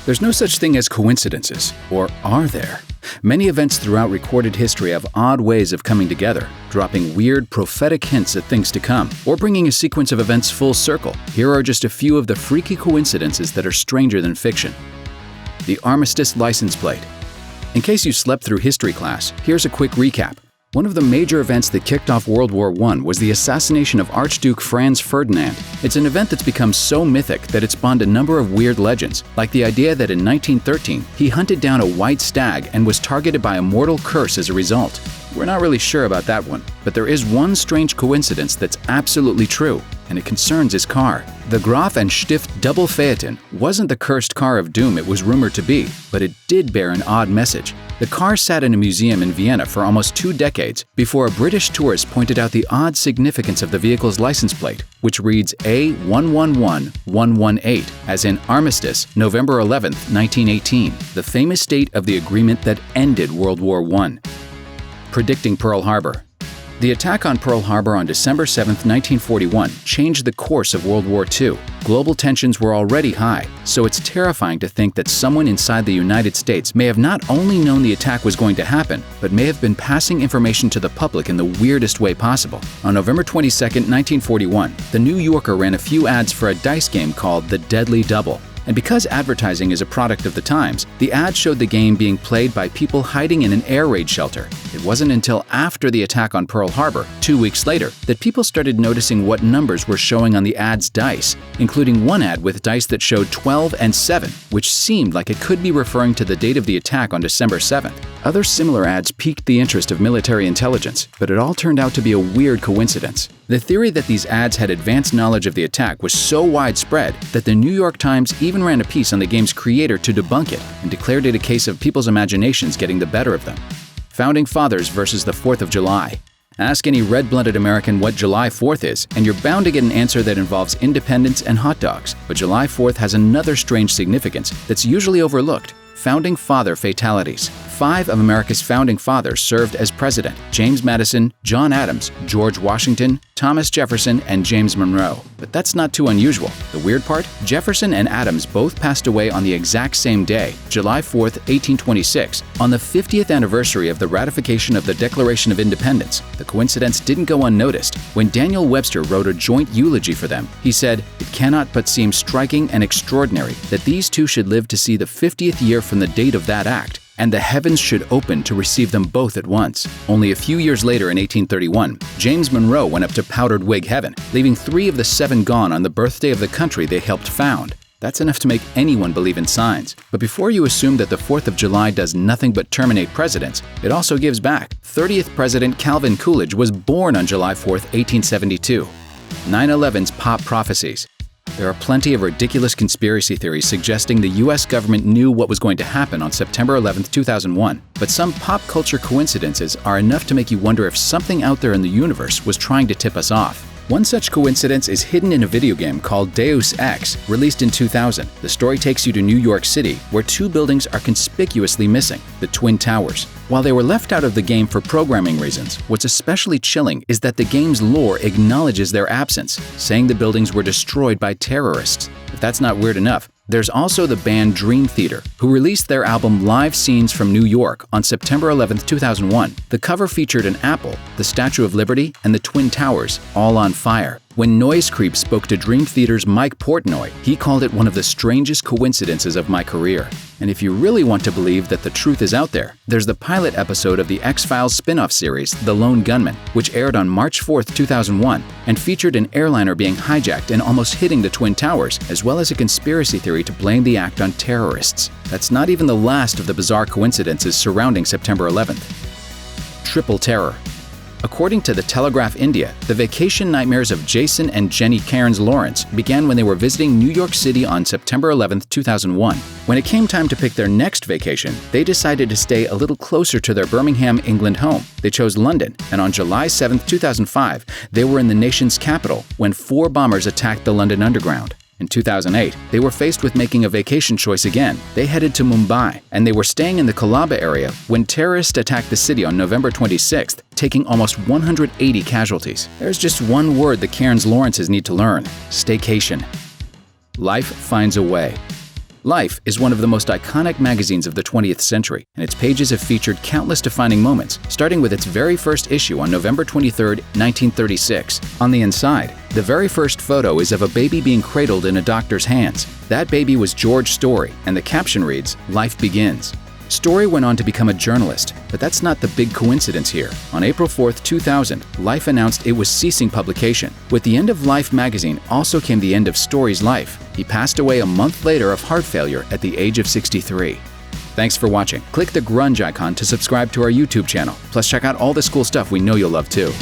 There's no such thing as coincidences, or are there? Many events throughout recorded history have odd ways of coming together, dropping weird prophetic hints at things to come, or bringing a sequence of events full circle. Here are just a few of the freaky coincidences that are stranger than fiction. The Armistice license plate. In case you slept through history class, here's a quick recap. One of the major events that kicked off World War I was the assassination of Archduke Franz Ferdinand. It's an event that's become so mythic that it spawned a number of weird legends, like the idea that in 1913, he hunted down a white stag and was targeted by a mortal curse as a result. We're not really sure about that one, but there is one strange coincidence that's absolutely true, and it concerns his car. The Graf and Stift double Phaeton wasn't the cursed car of doom it was rumored to be, but it did bear an odd message. The car sat in a museum in Vienna for almost 2 decades before a British tourist pointed out the odd significance of the vehicle's license plate, which reads A111118, as in Armistice, November 11, 1918, the famous date of the agreement that ended World War I. Predicting Pearl Harbor. The attack on Pearl Harbor on December 7, 1941 changed the course of World War II. Global tensions were already high, so it's terrifying to think that someone inside the United States may have not only known the attack was going to happen, but may have been passing information to the public in the weirdest way possible. On November 22, 1941, The New Yorker ran a few ads for a dice game called The Deadly Double. And because advertising is a product of the times, the ad showed the game being played by people hiding in an air raid shelter. It wasn't until after the attack on Pearl Harbor, 2 weeks later, that people started noticing what numbers were showing on the ad's dice, including one ad with dice that showed 12 and 7, which seemed like it could be referring to the date of the attack on December 7th. Other similar ads piqued the interest of military intelligence, but it all turned out to be a weird coincidence. The theory that these ads had advanced knowledge of the attack was so widespread that the New York Times even ran a piece on the game's creator to debunk it and declared it a case of people's imaginations getting the better of them. Founding Fathers versus the 4th of July. Ask any red-blooded American what July 4th is, and you're bound to get an answer that involves independence and hot dogs. But July 4th has another strange significance that's usually overlooked. Founding Father fatalities. 5 of America's founding fathers served as president: James Madison, John Adams, George Washington, Thomas Jefferson, and James Monroe. But that's not too unusual. The weird part? Jefferson and Adams both passed away on the exact same day, July 4, 1826, on the 50th anniversary of the ratification of the Declaration of Independence. The coincidence didn't go unnoticed. When Daniel Webster wrote a joint eulogy for them, he said, "It cannot but seem striking and extraordinary that these two should live to see the 50th year from the date of that act, and the heavens should open to receive them both at once." Only a few years later, in 1831, James Monroe went up to powdered wig heaven, leaving 3 of the 7 gone on the birthday of the country they helped found. That's enough to make anyone believe in signs. But before you assume that the 4th of July does nothing but terminate presidents, it also gives back. 30th President Calvin Coolidge was born on July 4, 1872. 9/11's pop prophecies. There are plenty of ridiculous conspiracy theories suggesting the U.S. government knew what was going to happen on September 11, 2001, but some pop culture coincidences are enough to make you wonder if something out there in the universe was trying to tip us off. One such coincidence is hidden in a video game called Deus Ex, released in 2000. The story takes you to New York City, where 2 buildings are conspicuously missing: the Twin Towers. While they were left out of the game for programming reasons, what's especially chilling is that the game's lore acknowledges their absence, saying the buildings were destroyed by terrorists. If that's not weird enough, there's also the band Dream Theater, who released their album Live Scenes from New York on September 11, 2001. The cover featured an apple, the Statue of Liberty, and the Twin Towers, all on fire. When Noise Creep spoke to Dream Theater's Mike Portnoy, he called it one of the strangest coincidences of my career. And if you really want to believe that the truth is out there, there's the pilot episode of the X-Files spin-off series, The Lone Gunman, which aired on March 4, 2001, and featured an airliner being hijacked and almost hitting the Twin Towers, as well as a conspiracy theory to blame the act on terrorists. That's not even the last of the bizarre coincidences surrounding September 11th. Triple Terror. According to The Telegraph India, the vacation nightmares of Jason and Jenny Cairns Lawrence began when they were visiting New York City on September 11, 2001. When it came time to pick their next vacation, they decided to stay a little closer to their Birmingham, England home. They chose London, and on July 7, 2005, they were in the nation's capital when 4 bombers attacked the London Underground. In 2008, they were faced with making a vacation choice again. They headed to Mumbai, and they were staying in the Colaba area when terrorists attacked the city on November 26th, taking almost 180 casualties. There's just one word the Cairns Lawrences need to learn: staycation. Life finds a way. Life is one of the most iconic magazines of the 20th century, and its pages have featured countless defining moments, starting with its very first issue on November 23, 1936. On the inside, the very first photo is of a baby being cradled in a doctor's hands. That baby was George Story, and the caption reads, "Life begins." Story went on to become a journalist, but that's not the big coincidence here. On April 4, 2000, Life announced it was ceasing publication. With the end of Life magazine also came the end of Story's life. He passed away a month later of heart failure at the age of 63. Thanks for watching. Click the grunge icon to subscribe to our YouTube channel. Plus check out all this cool stuff we know you'll love too.